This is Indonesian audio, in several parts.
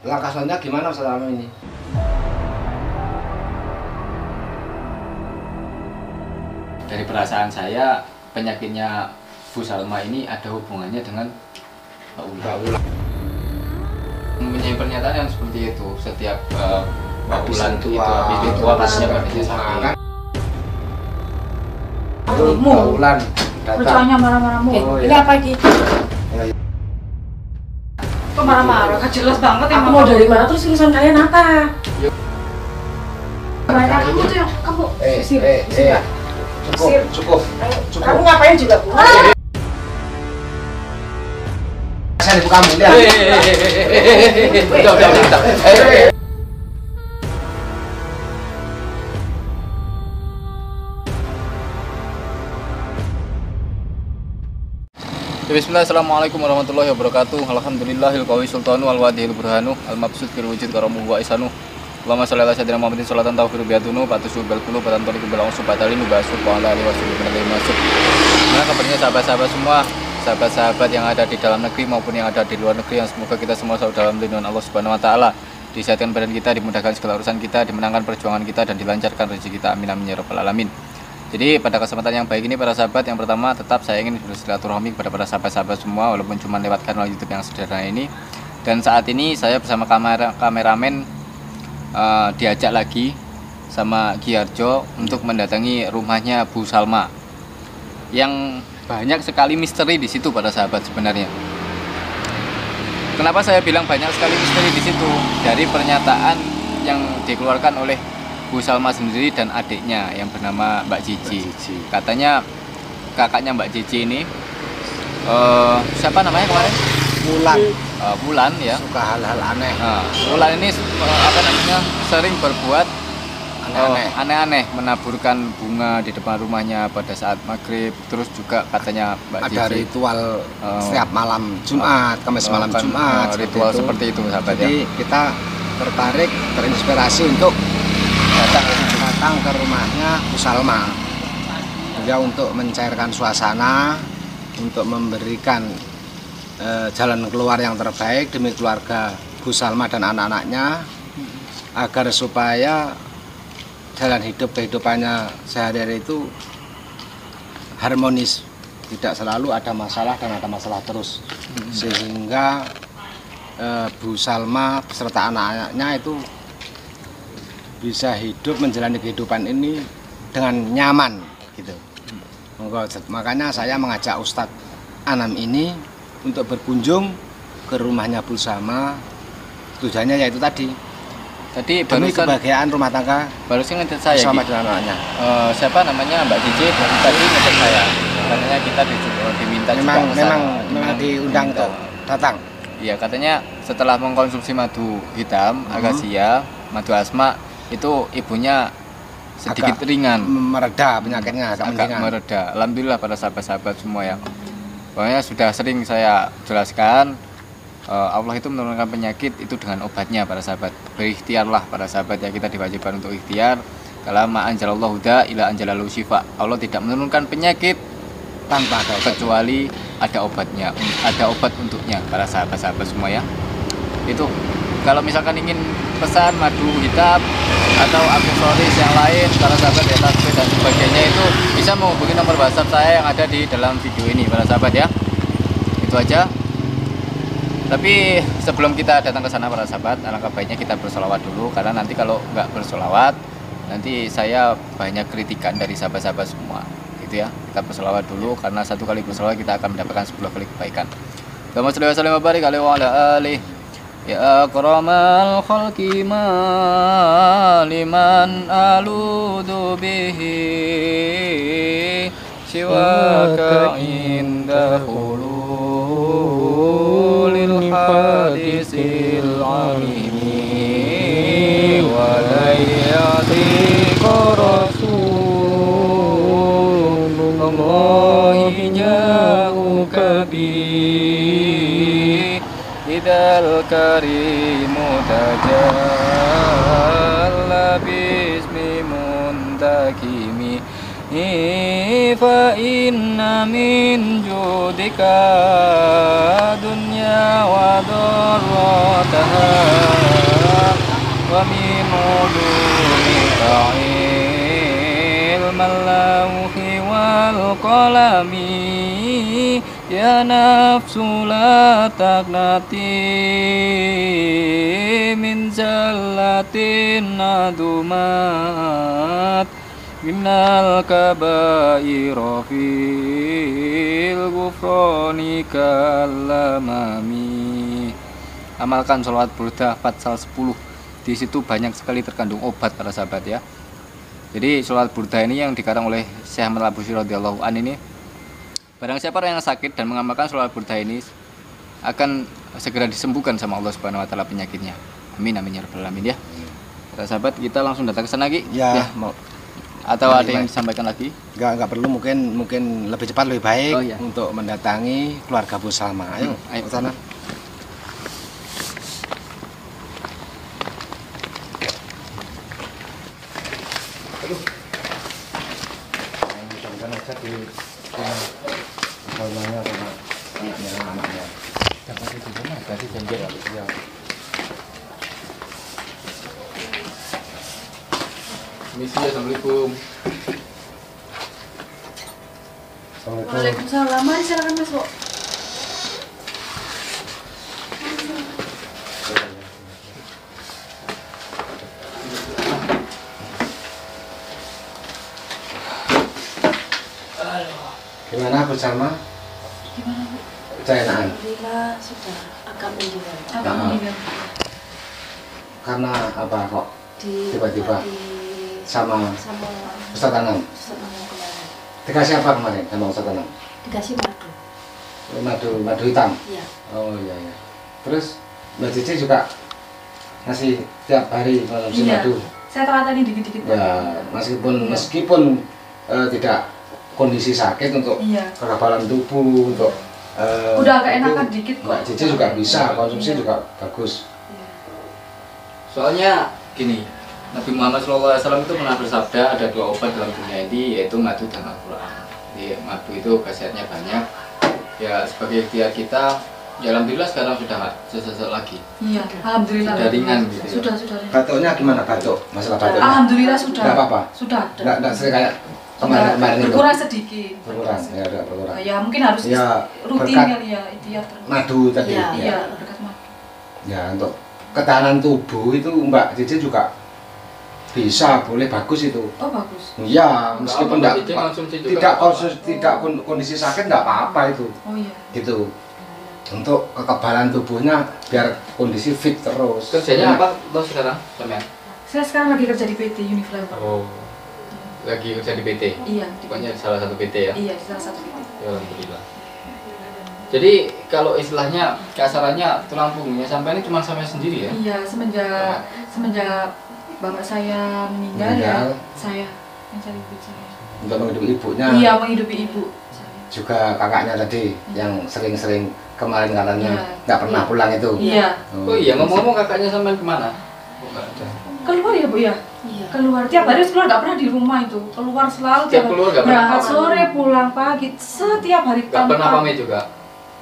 Langkah selanjutnya gimana selama ini? Dari perasaan saya, penyakitnya Bu Salma ini ada hubungannya dengan Mbak Ulan. Mempunyai pernyataan yang seperti itu setiap Mbak Ulan itu habis tua pastinya badannya sakit. Mbak Ulan datang. Percaya marah-marahmu. Oh, ini iya. apa ini? Kok marah-marah? Kan jelas banget ya. Aku mau dari mana, terus urusan kalian apa? Mereka kamu tuh yang kamu Cukup. Kamu ngapain juga, Bu? Saya ibu kamu lihat. Udah. Bismillah, assalamualaikum warahmatullahi wabarakatuh. Alhamdulillahil qawi sultanu wal wadihil burhanu al mabsud fil wujud karamu wa isanu. Allahumma sholli ala sayyidina Muhammadin sholatan tawfiru biadunu patusul bal qulub batan tariqu bil ausub batalin basub wa ala alihi wasallam masuk. Gimana kabarnya sahabat-sahabat semua? Sahabat-sahabat yang ada di dalam negeri maupun yang ada di luar negeri, yang semoga kita semua selalu dalam lindungan Allah Subhanahu wa taala. Disehatkan badan kita, dimudahkan segala urusan kita, dimenangkan perjuangan kita dan dilancarkan rezeki kita. Amin amin ya rabbal alamin. Jadi pada kesempatan yang baik ini para sahabat, yang pertama tetap saya ingin bersilaturahmi kepada para sahabat-sahabat semua walaupun cuma lewat kanal YouTube yang sederhana ini. Dan saat ini saya bersama kameramen diajak lagi sama Giarjo untuk mendatangi rumahnya Bu Salma. Yang banyak sekali misteri di situ para sahabat sebenarnya. Kenapa saya bilang banyak sekali misteri di situ? Dari pernyataan yang dikeluarkan oleh Bu Salma sendiri dan adiknya yang bernama Mbak Cici. Katanya kakaknya Mbak Cici ini siapa namanya kemarin? Bulan ya. Suka hal-hal aneh. Bulan ini sering berbuat aneh-aneh, menaburkan bunga di depan rumahnya pada saat maghrib. Terus juga katanya Mbak Cici ada ritual setiap malam Jumat, Kamis malam Jumat. Ritual seperti itu sahabat. Jadi kita tertarik, terinspirasi untuk datang ke rumahnya Bu Salma juga untuk mencairkan suasana, untuk memberikan jalan keluar yang terbaik demi keluarga Bu Salma dan anak-anaknya, agar supaya jalan hidup kehidupannya sehari-hari itu harmonis, tidak selalu ada masalah dan ada masalah terus, sehingga Bu Salma beserta anak-anaknya itu bisa hidup menjalani kehidupan ini dengan nyaman gitu. Makanya saya mengajak Ustadz Anam ini untuk berkunjung ke rumahnya Bu Salma. Tujuannya yaitu tadi demi kebahagiaan rumah tangga. Barusan ngechat saya sama dengan anaknya. Siapa namanya Mbak Cici tadi ngechat saya. Katanya kita diminta memang diundang untuk datang. Iya, katanya setelah mengkonsumsi madu hitam akasia, madu asma, itu ibunya sedikit ringan, mereda penyakitnya, agak mereda. Alhamdulillah pada sahabat-sahabat semua ya. Pokoknya sudah sering saya jelaskan, Allah itu menurunkan penyakit itu dengan obatnya para sahabat. Berikhtiarlah para sahabat ya, kita diwajibkan untuk ikhtiar. Kalau ma anjalallahu da ila anjalalu syifa. Allah tidak menurunkan penyakit tanpa ada kecuali ada obatnya, ada obat untuknya para sahabat-sahabat semua ya. Itu kalau misalkan ingin pesan madu hitam atau aksesoris yang lain para sahabat ya, tasbih dan sebagainya, itu bisa menghubungi nomor WhatsApp saya yang ada di dalam video ini para sahabat ya. Itu aja. Tapi sebelum kita datang ke sana para sahabat, alangkah baiknya kita bersolawat dulu, karena nanti kalau nggak bersolawat nanti saya banyak kritikan dari sahabat-sahabat semua gitu ya. Kita bersolawat dulu, karena satu kali bersolawat kita akan mendapatkan 10 kali kebaikan. Allahumma sholli wa sallim wa barik alaihi wa ala alihi. Ya akramal khalqi ma liman aludu bihi siwaka inda hululil hadisil alimi wa layyatiqa rasulullahi ja'uka bi idal karimu tajalla bismi muntakimi fa inna min judika dunya wa darrataha ومن علومك علم اللوح والقلم يا نفس لا تقنطي من زلة عظمت من الكبائر في الغفران كالامami. Amalkan sholawat burdah Fatsal 10. Di situ banyak sekali terkandung obat para sahabat ya. Jadi sholawat burdah ini yang dikarang oleh Syekh Ahmad Al-Busiri radhiyallahu an ini, barang siapa yang sakit dan mengamalkan sholawat burdah ini akan segera disembuhkan sama Allah Subhanahu wa taala penyakitnya. Amin amin ya rabbal alamin ya. Para sahabat, kita langsung datang ke sana lagi. Ya, mau. Atau ada yang disampaikan lagi? Enggak perlu, mungkin lebih cepat lebih baik Oh, iya. untuk mendatangi keluarga Bu Salma. Ayo ke sana. Mudah-mudahan aja di Salmanya sama anaknya. Dapat itu mana? Tadi janji ya. Misi, assalamualaikum. Assalamualaikum. Waalaikumsalam. Mari silakan masuk. Gimana Bu Salma? Gimana Bu? Kecayanaan? Alhamdulillah sudah agak mendingan. Apa Nah. meninggal? Karena apa kok Di Tiba-tiba. sama sama Ustaz Anam? sama kemarin Dikasih apa kemarin sama Ustaz Anam? dikasih madu. Madu hitam? Iya. Oh iya iya. Terus Mbak Cici juga ngasih tiap hari konsumsi Iya. madu? Saya telatani dikit-dikit. Ya, meskipun tidak kondisi sakit untuk Iya. kekebalan tubuh, untuk Udah agak itu enakan dikit kok. Mbak Cici juga bisa, konsumsi Iya. juga bagus. Iya. Soalnya gini, Nabi Muhammad SAW itu pernah bersabda ada dua obat dalam dunia ini, yaitu madu dan Al-Quran. Jadi madu itu khasiatnya banyak. Ya sebagai ikhtiar kita, ya alhamdulillah sekarang sudah nggak sesak lagi. Iya, alhamdulillah. Sudah ringan gitu ya. Sudah ringan. Batuknya gimana batuk? Masalah batuknya? Alhamdulillah sudah. Nggak apa-apa? Sudah. Nggak sering kayak Sudah. kemarin itu? Berkurang sedikit. Berkurang, ya udah berkurang. Ya mungkin harus Ya, rutin berkat kali ya, ikhtiar terus. Madu tadi. Iya. Iya, berkat madu. Ya untuk ketahanan tubuh itu Mbak Cici juga bisa, boleh, bagus itu. Oh bagus. Iya, meskipun Mbak tidak Cici konsumsi juga tidak nggak apa-apa. konsumsi, tidak kondisi sakit nggak apa-apa itu. Oh iya. Gitu. Untuk kekebalan tubuhnya biar kondisi fit terus. Kerjanya apa lo sekarang, Sampean? Saya sekarang lagi kerja di PT Unilever. Oh, lagi kerja di PT. Iya. Di Pokoknya salah satu PT ya. Iya, di salah satu PT. Ya alhamdulillah. Jadi kalau istilahnya kasarannya tulang punggungnya sampai ini cuma sampai sendiri ya? Iya, semenjak bapak saya meninggal Meninggal. ya, saya yang cari ibu saya. Untuk menghidupi ibunya. Iya, menghidupi ibu saya. Juga kakaknya tadi yang sering-sering kemarin katanya Iya. nggak pernah Iya. pulang itu. Iya. Oh iya, ngomong-ngomong kakaknya sampai kemana? Oh, nggak ada. Keluar ya Bu ya? Iya. Keluar tiap hari keluar, nggak pernah di rumah itu. Keluar selalu Tiap keluar nggak pernah berangkat pamit? sore, pulang pagi, setiap hari Nggak pernah pamit juga?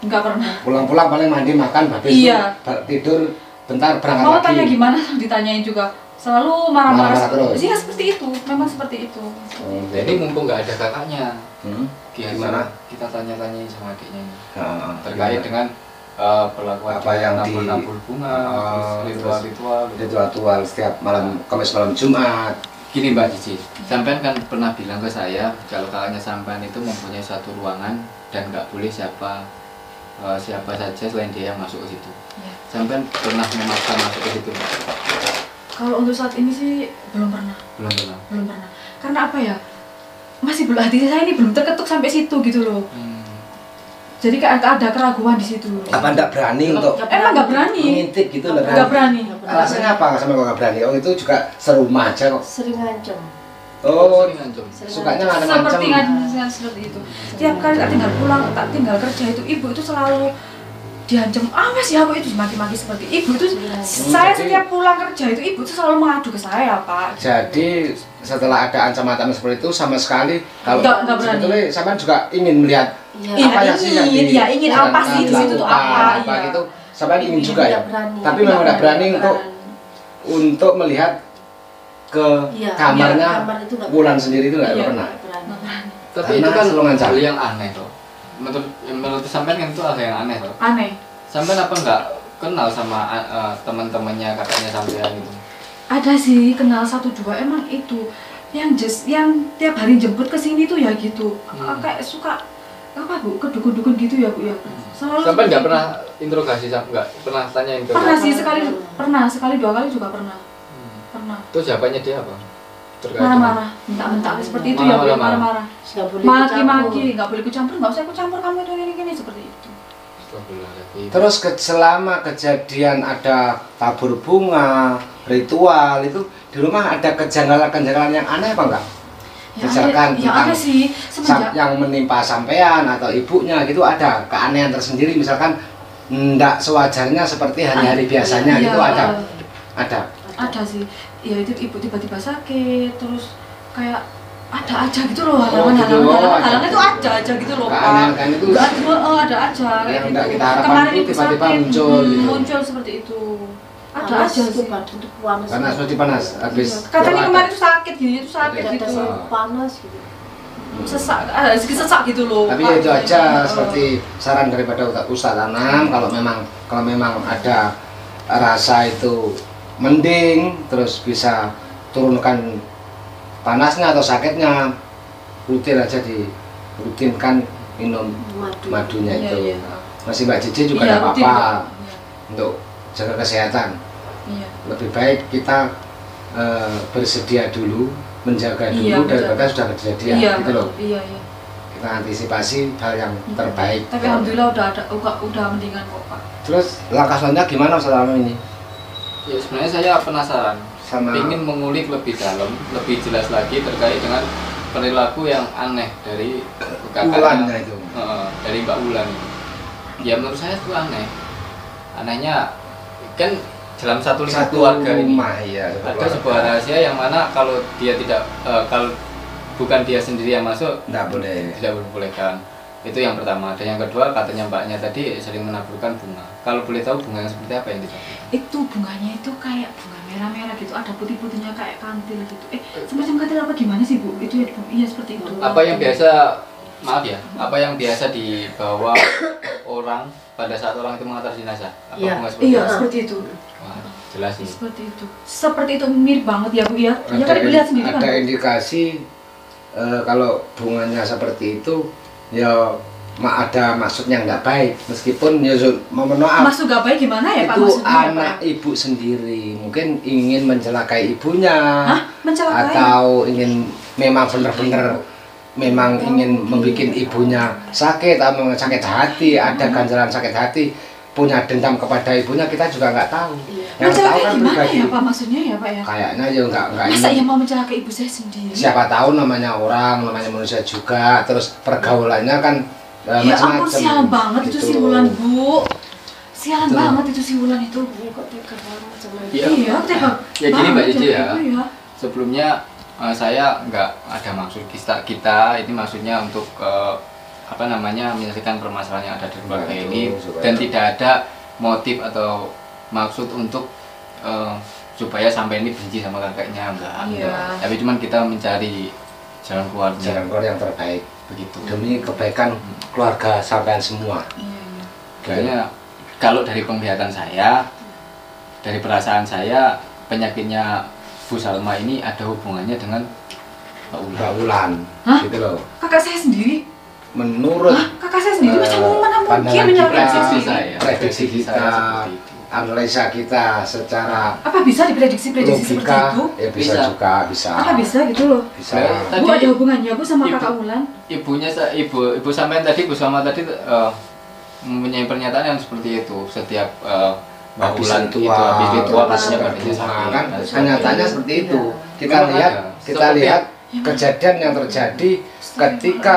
Nggak pernah. Pulang-pulang paling mandi makan, habis Iya. itu tidur bentar berangkat Mau lagi. tanya gimana ditanyain juga. Selalu marah-marah. Marah-marah terus? Iya seperti itu, memang seperti itu. Oh, Jadi mumpung nggak ada kakaknya, Gimana? kita tanya-tanyain sama adiknya ini. Nah, Terkait dengan perlakuan Apa yang di- nabur bunga, Oh, ritual-ritual. ritual setiap malam Kamis malam Jumat. Gini Mbak Cici, sampean kan pernah bilang ke saya kalau kakaknya sampean itu mempunyai satu ruangan dan nggak boleh siapa saja selain dia yang masuk ke situ. Iya. Sampean pernah memaksa masuk ke situ? Mbak? Kalau untuk saat ini sih belum pernah. Belum pernah. Belum pernah. Karena apa ya? Masih belum, hati saya ini belum terketuk sampai situ gitu loh. Jadi kayak ada keraguan di situ. Apa nggak berani untuk Emang nggak berani? mengintip gitu? Nggak berani. Alasannya apa sampai kok nggak berani? Oh itu juga serumah aja kok. Sering ngancem. Oh, Sering ngancem. sukanya nggak ada Seperti macam. ngancam seperti itu. Tiap kali tak tinggal pulang, tak tinggal kerja itu ibu itu selalu diancam. Awas ya aku itu maki-maki seperti ibu itu. Saya jadi- setiap pulang kerja itu ibu itu selalu mengadu ke saya Pak. Jadi setelah ada ancaman seperti itu sama sekali kalau Nggak berani. sebetulnya sama juga ingin melihat Iya. Iya, apa yang sih yang ingin, iya, ingin apa sih di situ tuh apa, apa iya. gitu. Sama ingin juga ya. Tidak berani. Tapi memang nggak berani untuk untuk melihat ke Iya, kamarnya kamar itu nggak Wulan sendiri itu nggak Iya. pernah. berani. Tapi Karena itu kan selalu ngancam. hal yang aneh tuh. Menurut sampean kan itu hal yang aneh tuh. Aneh. Sampean apa nggak kenal sama teman-temannya kakaknya sampean itu? Ada sih kenal 1-2 emang itu yang tiap hari jemput ke sini tuh ya gitu. Kayak suka apa Bu, ke dukun-dukun gitu ya Bu ya. Selalu Sampean nggak seperti pernah interogasi, nggak pernah tanyain ke itu. Pernah sih sekali 2 kali juga pernah. Pernah. Terus jawabannya dia apa? Terkait Marah-marah, mentak-mentak seperti itu ya Bu, ya, marah-marah. Nggak boleh Maki-maki, nggak boleh ikut campur, nggak usah ikut campur kamu itu gini seperti itu. Astagfirullahaladzim. Terus selama kejadian ada tabur bunga, ritual itu di rumah ada kejanggalan-kejanggalan yang aneh apa enggak? Misalkan ya ada sih semenjak yang menimpa sampean atau ibunya gitu ada keanehan tersendiri, misalkan enggak sewajarnya seperti hari-hari biasanya iya, gitu ada ada sih. Ya itu ibu tiba-tiba sakit terus kayak ada aja gitu loh halangan itu ada aja gitu loh Pak. keanehan itu Ada aja kayak yang gitu. enggak kita harapkan Kemarin itu ibu tiba-tiba sakit, muncul gitu. muncul seperti itu. Ada Panas aja itu sih. badan tuh panas. Panas seperti panas habis Iya. Katanya kemarin itu sakit gini itu sakit Ada gitu. panas gitu. Sesak, ada sedikit sesak gitu loh. tapi Pak. itu aja Heeh. seperti saran daripada Ustaz Anam, kalau memang ada rasa itu mending terus bisa turunkan panasnya atau sakitnya, rutinkan minum madunya Iya, itu. iya. Masih Mbak Cici juga Iya, tidak rutin, apa-apa Pak. untuk jaga kesehatan. Iya. Lebih baik kita bersedia dulu, menjaga dulu Iya, daripada sudah kejadian Iya, gitu loh. Iya, iya. Kita antisipasi hal yang terbaik. Tapi alhamdulillah udah mendingan kok Pak. Terus langkah selanjutnya gimana selama ini? Ya sebenarnya saya penasaran, Sama ingin mengulik lebih dalam, lebih jelas lagi terkait dengan perilaku yang aneh dari Wulannya itu. dari Mbak Wulan itu. Ya menurut saya itu aneh. Anehnya kan dalam satu lingkup keluarga ini rumah ya. ada sebuah rahasia yang mana kalau dia tidak kalau bukan dia sendiri yang masuk Nggak boleh. tidak diperbolehkan. Itu yang pertama. Dan yang kedua katanya mbaknya tadi sering menaburkan bunga. Kalau boleh tahu bunga yang seperti apa yang ditaburkan? Itu bunganya itu kayak bunga merah-merah gitu, ada putih-putihnya kayak kantil gitu. Semacam kantil apa gimana sih Bu? Itu ya, iya seperti itu. Apa yang biasa, maaf ya, apa yang biasa dibawa orang pada saat orang itu mengantar jenazah? Apa Iya. bunga seperti Iya, itu? seperti itu. Wah, jelas ini. Seperti itu. Seperti itu mirip banget ya Bu ya. Ya kan Ibu lihat sendiri kan. Ada Bu? indikasi kalau bunganya seperti itu ya ada maksudnya nggak baik, meskipun ya mohon maaf Maksud gak baik gimana ya Pak? itu Maksudnya ya, Pak? anak ibu sendiri mungkin ingin mencelakai ibunya. Hah? Mencelakai? Atau ingin memang benar-benar memang ingin membuat ibunya sakit atau sakit hati, ada ganjalan sakit hati, punya dendam kepada ibunya, kita juga nggak tahu. Yang tahu Mencelakai kan gimana pribadi. ya Pak? Maksudnya ya Pak ya? Kayaknya ya nggak Masa ingin. ya mau mencelakai ibu saya sendiri? Siapa tahu namanya orang, namanya manusia juga, terus pergaulannya kan Ya ampun, macam-macam. sial banget itu Gitu. si Wulan Bu. Sialan Betul. banget itu si Wulan itu. Ini kok tega banget sama Iya. Iya, tega. Ya gini Mbak banget Cici ya. itu ya. Sebelumnya saya nggak ada maksud kita ini maksudnya untuk apa namanya menyelesaikan permasalahan yang ada di keluarga Nah, itu, ini supaya- dan tidak ada motif atau maksud untuk supaya sampai ini benci sama kakaknya enggak. Iya. Tapi cuman kita mencari jalan keluarnya jalan keluar yang terbaik begitu. demi kebaikan keluarga sampean semua. Iya. Kayaknya kalau dari penglihatan saya, dari perasaan saya, penyakitnya Bu Salma ini ada hubungannya dengan Mbak Ulan. Mbak Wulan, Hah? gitu loh. Kakak saya sendiri? Menurut Hah? Kakak saya sendiri macam mana mungkin pandangan menyalahkan kita, saya prediksi sendiri? saya, prediksi kita, seperti itu. analisa kita secara Apa bisa diprediksi-prediksi seperti logika itu? ya bisa Bisa. juga bisa. Apa bisa gitu loh? Bisa. Tadi- Bu ada hubungannya Bu sama Ibu- kakak Wulan? Ibu sampean tadi, Bu Salma tadi mempunyai pernyataan yang seperti itu. Setiap Mbak Habis Ulan itu ritual, habis ritual pastinya habis badannya bunga, sakit. kan dan kenyataannya sebagainya. seperti itu. Kita Memang lihat ada. kita Seperti- lihat kejadian yang terjadi ketika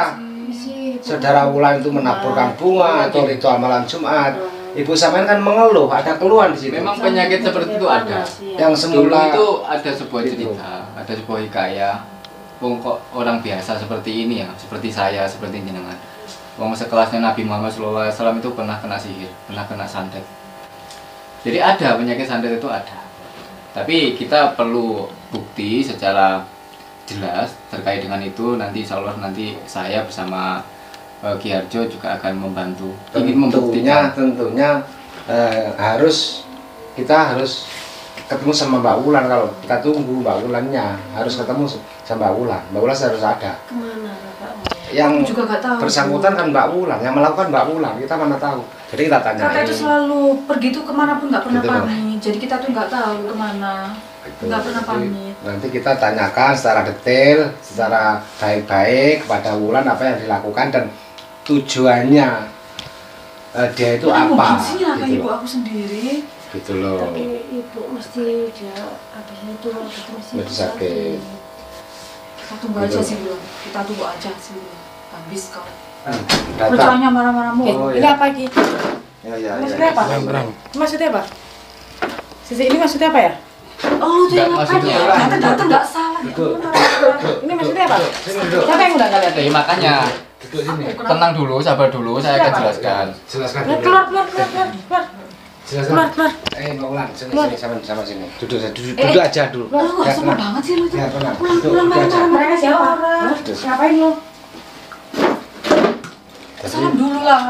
saudara Wulan itu menaburkan bunga atau ritual malam Jumat. Ibu sampean kan mengeluh, ada keluhan di situ. Memang penyakit seperti itu ada. Yang Dulu semula itu ada sebuah Gitu. cerita, ada sebuah hikayah. Wong kok orang biasa seperti ini ya, seperti saya, seperti jenengan. Wong sekelasnya Nabi Muhammad SAW itu pernah kena sihir, pernah kena santet. Jadi ada penyakit santet itu ada. Tapi kita perlu bukti secara jelas terkait dengan itu. Nanti insya Allah nanti saya bersama Ki Harjo juga akan membantu. Ingin membuktikan. Tentunya kita harus ketemu sama Mbak Wulan. Kalau kita tunggu Mbak Wulannya harus ketemu sama Mbak Wulan. Mbak Wulan harus ada. Kemana Bapak? Yang Aku juga nggak tahu. bersangkutan kan Mbak Wulan, yang melakukan Mbak Wulan. Kita mana tahu. Jadi kita tanya. Kakak itu selalu pergi tuh kemana pun nggak pernah Gitu, Bang. pamit. Jadi kita tuh nggak tahu kemana. Nggak pernah pamit. Nanti kita tanyakan secara detail, secara baik-baik kepada Wulan apa yang dilakukan dan tujuannya dia itu Mana apa. mungkin sih lah Gitu ibu loh. aku sendiri. Gitu loh. Tapi ibu mesti dia habis itu Mesti sakit. Kita tunggu aja Betul. sih belum. Kita tunggu aja sih belum. Habis kau. Datang. Kerjanya marah-marah mulu. Oh, Ini iya. apa Ki? Ya. Maksudnya apa? Maksudnya apa? Sisi ini maksudnya apa ya? Oh, tuh yang Nggak, ngapain maksudnya ya? Datang nggak salah. Duduk. Ini maksudnya apa? Sini duduk. Siapa yang udah kalian? Makanya Duduk sini. tenang dulu, sabar dulu, saya akan jelaskan. Jelaskan Keluar, dulu. keluar. Jelaskan. Keluar. Mbak Wulan, sini sama sini. Duduk aja dulu. Lu nggak Ya, sopan tenang. banget sih lu itu. Ya, tenang. Pulang Duduk, pulang duduk aja. marah-marah. Mereka siapa? Terus. Ngapain lo? Salam dulu lah.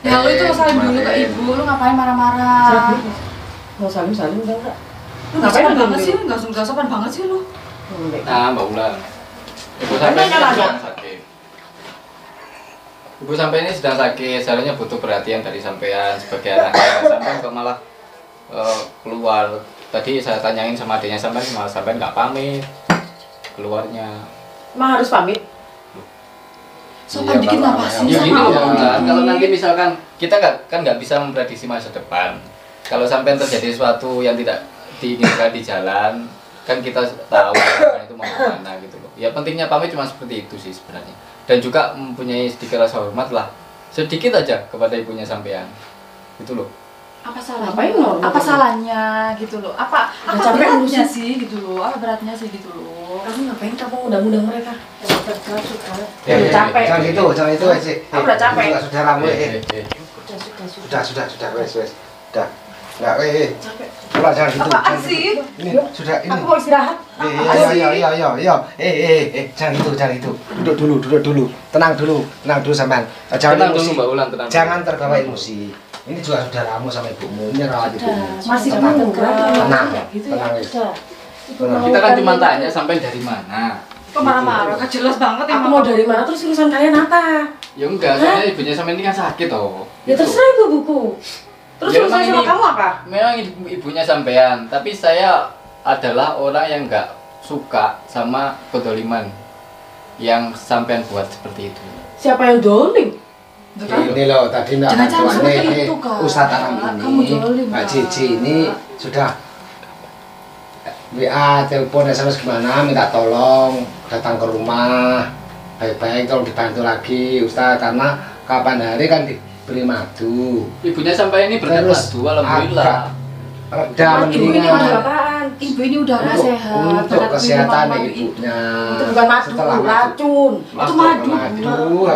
Ya lu itu salim dulu ke ibu. Lu ngapain marah-marah? Mau salim udah enggak? Lu nggak Ngapain sopan lu banget dulu? sih. Nggak sopan banget sih lu. Nah, Mbak Wulan, Ibu sampai ini Nanya-nanya. sedang sakit. Ibu sampai ini sedang sakit, seharusnya butuh perhatian dari sampean sebagai anaknya. Sampai kok malah keluar. Tadi saya tanyain sama adiknya sampean, malah sampean nggak pamit keluarnya. Emang harus pamit? Sopan dikit kalau apa anaknya- sih? Ya Sama gini loh, orang Wulan. ini. Kalau nanti misalkan kita nggak bisa memprediksi masa depan. Kalau sampai terjadi sesuatu yang tidak diinginkan di jalan, kan kita tahu kan itu mau kemana gitu loh. Ya pentingnya pamit cuma seperti itu sih sebenarnya. Dan juga mempunyai sedikit rasa hormat lah, sedikit aja kepada ibunya sampean, gitu loh. Apa salahnya? Ngapain lo? Apa salahnya gitu loh? Apa capek beratnya ngurusin. sih gitu loh? Apa beratnya sih gitu loh? Kamu ngapain kamu undang-undang mereka? sudah Udah capek. Jangan itu sih. Aku udah capek. Sudah ramu. sudah Sudah, wes. Udah. Enggak, Capek. Pulang jangan gitu. Apaan jangan sih? gitu. Ini sudah ini. Aku mau istirahat. Iya. Jangan itu. Duduk dulu. Tenang dulu sampean. Jangan Tenang dulu emosi. Mbak Wulan, tenang. Jangan terbawa emosi. Ini juga sudah ramu sama ibumu, ini rawat ibumu. Masih Tenang. kamu Tenang. gitu ya. Tenang, wes. sudah ibu Tenang. mau Kita kan kali cuma ini. tanya sampai dari mana. Kok marah-marah? Kan jelas banget Aku mau dari mana terus urusan kalian apa? Ya enggak, soalnya ibunya sampai ini kan sakit toh. Ya Gitu. terserah ibu buku. Terus Ya, urusan memang sama ini- kamu apa? Memang ibunya sampean, tapi saya adalah orang yang nggak suka sama kedoliman yang sampean buat seperti itu. Siapa yang dolim? Ini loh tadi enggak Jangan bantuan seperti ini itu, Kak. Ustadz anak Kamu ini jolim, Mbak Kak. Cici ini sudah WA, telepon, SMS gimana minta tolong datang ke rumah baik-baik tolong dibantu lagi Ustadz karena kapan hari kan diberi madu Ibunya sampai ini berkat Terus madu, alhamdulillah. reda Ibu ini mendingan udah apaan? Ibu ini udah nggak untuk, sehat. untuk berkat kesehatan minum madu ibunya Itu bukan madu, Setelah racun. Itu madu.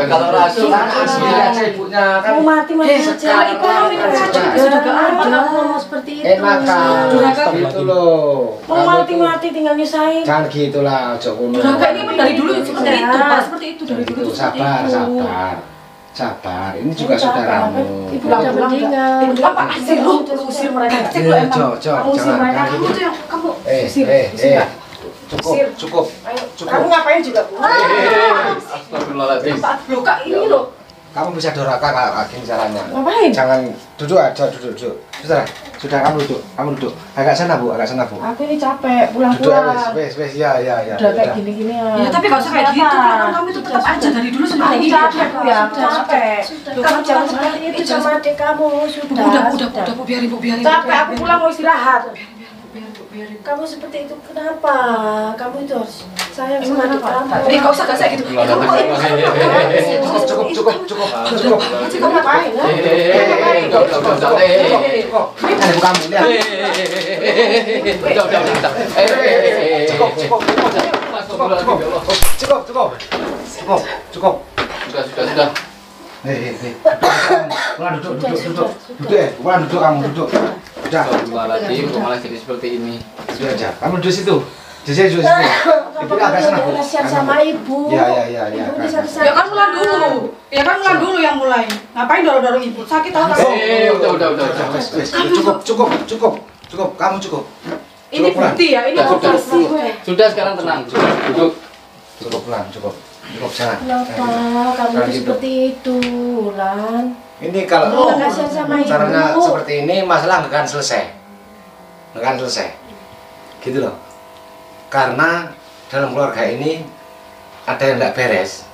Kalau racun, kan asli aja ibunya kan Kamu mati aja. sekali Itu kamu minum racun sekali. itu sudah gak Kenapa ada. kamu ngomong seperti itu? enak kan Durhaka. gitu loh Mau Kamu tuh- mati tinggal nyusahin. jangan gitulah ojo ngono Durhaka ini emang dari dulu seperti itu, Pak. Seperti itu dari dulu itu tuh seperti sabar itu. sabar ini juga Ibu sudah capek, ramu Ibu Udah udah mendingan. Ibu apa sih lu usir mereka? Cek Eh, lu emang. Jo, Kamu usir jangan mereka. Kamu tuh yang kamu Usir, usir nggak? Usir. cukup Ayo, Cukup. kamu ngapain juga? Bu? Astagfirullahaladzim. loh Kak ini loh. kamu bisa doraka kalau gini caranya Ngapain? jangan duduk aja duduk sudah kamu duduk agak sana bu Aku ini capek duduk pulang-pulang. wes ya Udah kayak gini-gini Ya tapi nggak usah kayak gitu. Kan kamu itu tetap aja dari dulu sampai Aku ini. capek Bu ya, aku Sudah, capek. sudah. Kamu jangan seperti itu Jangan sama adik kamu. Sudah. Udah, Bu, biarin, Bu, biarin. Capek, aku pulang mau istirahat. Biarin. Kamu seperti itu kenapa? Kamu itu harus sayang sama adik kamu. Nggak usah kayak gitu. cukup Kamu ngapain? ha? ada bu kamu lihat cukup Sudah. pulang duduk kamu duduk Sudah. Astagfirullahaladzim, kok malah jadi seperti ini. Sudah aja. Kamu duduk situ. Jadi duduk situ. Ibu agak sana, Bu. Kasihan sama ibu. Iya. Ibu ini sakit-sakit. Ya kan mulai dulu. Ya kan mulai dulu yang mulai. Ngapain dorong-dorong ibu? Sakit tahu kan? Udah. Cukup. Kamu cukup. Ini bukti ya, ini Sudah. bukti gue. Sudah sekarang tenang, duduk. Cukup Lan, cukup. Cukup jangan. Kenapa kamu Jangan itu gitu. seperti itu, Lan? Ini kalau Kasihan sama ibu. caranya seperti ini masalah nggak akan selesai. Nggak akan selesai. Gitu loh. Karena dalam keluarga ini ada yang nggak beres.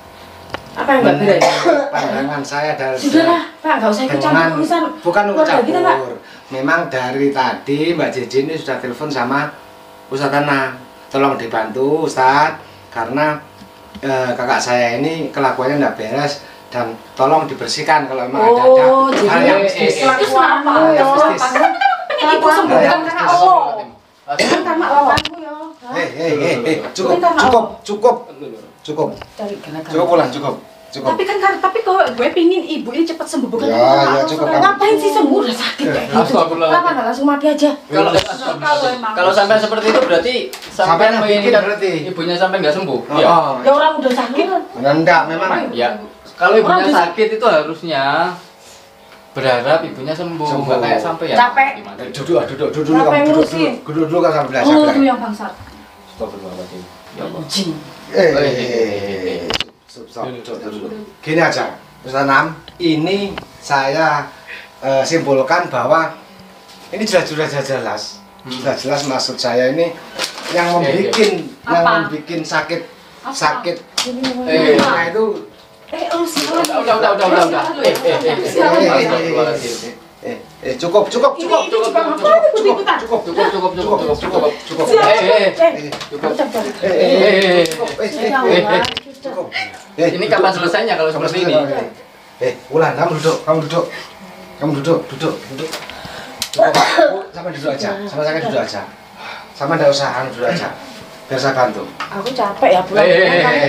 Apa yang nggak beres? Pandangan saya dari Sudahlah, Pak, nggak usah ikut campur urusan bukan ikut keluarga kita, Pak. campur. Memang dari tadi Mbak Jeje ini sudah telepon sama Ustadz Tanah. Tolong dibantu Ustadz, karena kakak saya ini kelakuannya nggak beres dan tolong dibersihkan kalau memang ada jadi hal yang mistis. Terus kenapa? Ya, mistis. Pengen ibu sembuh bukan karena Allah. Bukan karena Allah. Cukup Cari gara-gara. cukup pulang cukup Tapi kok gue pingin ibu ini cepat sembuh bukan Ya, karena ya, Allah. cukup. Saudara. Ngapain sih sembuh udah sakit kayak gitu? Astagfirullahaladzim. Kenapa nggak langsung mati aja? Kalau sampai seperti itu berarti Sampai sampai yang menginginkan bikin berarti. ibunya sampai nggak sembuh. Iya. Ya orang udah sakit. enggak memang Ya. Kalau ibunya sakit itu harusnya berharap ibunya sembuh, Sembuh. nggak kayak sampai ya. Capek. Gimana? duduk dulu Siapa yang kamu ngurusin? duduk dulu kan sampai belajar Oh, itu yang bangsat. Astagfirullahaladzim. Ya Allah. Jin. Stop, dulu. Gini aja, Ustaz Nam, ini saya simpulkan bahwa ini jelas jelas maksud saya ini yang membuat sakit nah itu Lu siapa? Udah. cukup Ini kapan selesainya kalau seperti ini? Ulan, kamu duduk. Cukup, sama duduk aja. Sama saya duduk aja. Sama enggak usah, kamu duduk aja. Biar saya bantu. Aku capek ya pulang.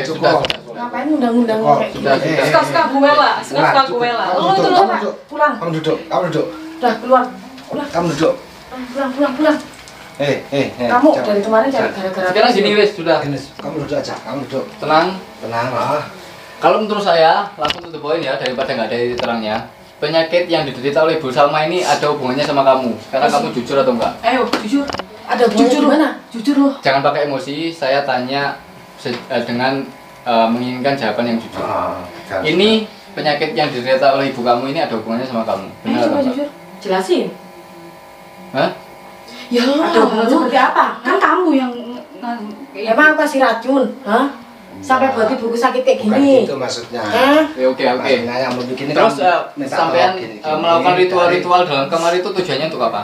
Cukup. Ngapain undang-undang kayak gitu? Sudah. Suka-suka gue lah, suka-suka gue lah. Kamu Lu duduk, itu kamu lah. duduk. Pulang. Kamu duduk. Udah keluar. Kamu duduk. Pulang. Kamu jangan. dari kemarin cari gara-gara. Sekarang gini wes sudah. Kamu duduk aja, kamu duduk. Tenang. Tenang. Kalau menurut saya, langsung tutup poin ya, daripada nggak ada titik terangnya. Penyakit yang diderita oleh Bu Salma ini ada hubungannya sama kamu. Karena kamu jujur atau enggak? Ayo, jujur. Ada hubungannya Jujur gimana? Jujur lu. Jangan pakai emosi, saya tanya dengan menginginkan jawaban yang jujur. Ini penyakit yang diderita oleh ibu kamu ini ada hubungannya sama kamu. Benar atau Coba enggak? jujur. Jelasin. Hah? Ya, Ada hubungan seperti apa? kan kamu yang Emang aku kasih racun? Hah? Sampai buat ibuku sakit kayak Bukan gini. gitu maksudnya. Hah? Oke. Maksudnya yang mau bikin ini Terus kamu minta sampean tolong gini, melakukan dari- ritual-ritual dalam kamar itu tujuannya untuk apa?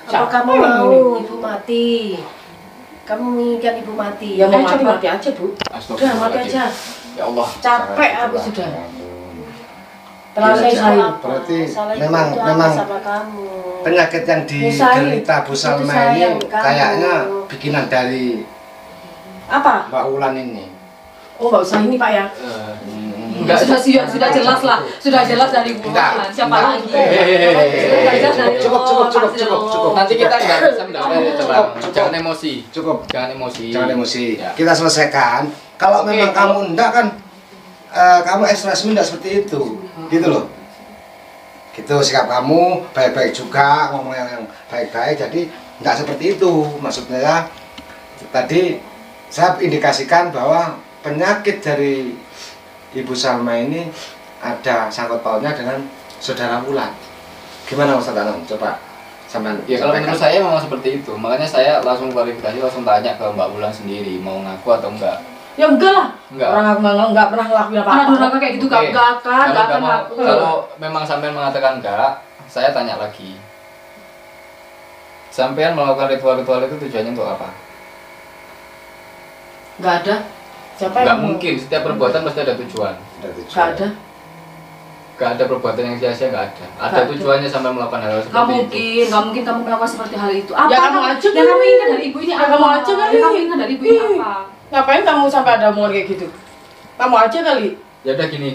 Apa kamu mau ibu mati? Kamu menginginkan ibu mati? Ya mau mati aja, Bu. Udah mati aja. Ya Allah. Capek aku sudah. Terlalu Terlalu saya. Berarti memang sama kamu. penyakit yang diderita Bu Salma ini kayaknya bikinan dari Apa? Mbak Ulan ini. Oh, nggak usah ini, Pak ya. Enggak. sudah jelas lah. Sudah jelas dari bulan. Siapa lagi? Sudah jelas dari Cukup. Nanti kita nggak bisa mendapatkan terang. Cukup. Jangan emosi. Cukup. Jangan emosi. Jangan emosi. Ya. Kita selesaikan. Kalau Oke, memang kalau- kamu enggak kan kamu ekspresi enggak seperti itu. Gitu loh. Gitu sikap kamu baik-baik juga, ngomong yang baik-baik, jadi enggak seperti itu maksudnya ya. Tadi saya indikasikan bahwa penyakit dari Ibu Salma ini ada sangkut pautnya dengan saudara Wulan. Gimana Ustaz Anam? Coba sampean. Ya kalau menurut saya memang seperti itu. Makanya saya langsung klarifikasi, langsung tanya ke Mbak Wulan sendiri mau ngaku atau enggak. Ya enggak lah. Enggak. Orang aku nggak pernah ngelakuin apa-apa. Anak durhaka kayak gitu Oke. gak akan ngaku. Kalau memang sampean mengatakan enggak, saya tanya lagi. Sampean melakukan ritual-ritual itu tujuannya untuk apa? Nggak ada. Siapa Enggak yang mau? mungkin, setiap perbuatan pasti ada tujuan. Nggak ada. Enggak ada perbuatan yang sia-sia, enggak ada. Ada Nggak ada. tujuannya sampai melakukan hal seperti Gak itu. mungkin kamu melakukan seperti hal itu. Apa Ya, kamu aja yang kamu inginkan dari ibu ini Ya, apa? kamu aja kali. Yang kamu inginkan dari ibu ini apa? Ngapain kamu sampai ada omongan kayak gitu? Kamu aja kali. Ya udah gini.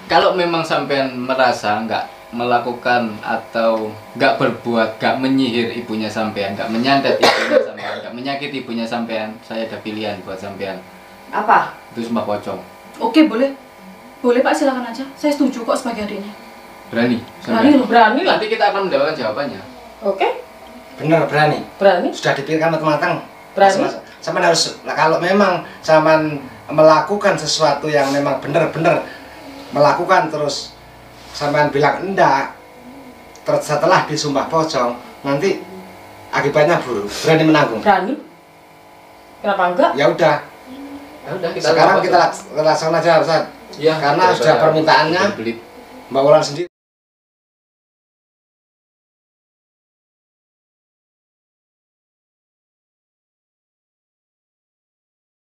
Kalau memang sampean merasa enggak melakukan atau nggak berbuat, nggak menyihir ibunya sampean, nggak menyantet ibunya sampean, nggak menyakiti ibunya sampean, saya ada pilihan buat sampean. Apa? Itu sumpah pocong. Oke, boleh. Boleh Pak, silakan aja. Saya setuju kok sebagai adiknya. Berani? Berani loh, berani lah. Nanti kita akan mendapatkan jawabannya. Oke, Bener, berani. berani. Sudah dipikirkan matang-matang. Berani. Sama harus, kalau memang zaman melakukan sesuatu yang memang benar-benar melakukan terus sampean bilang enggak, terus setelah disumpah pocong, nanti akibatnya buruk. Berani menanggung? Berani. Kenapa enggak? Ya udah. Ya udah, Sekarang kita laksanakan aja Ustaz. Ya, Karena sudah permintaannya Belit. Mbak Wulan sendiri.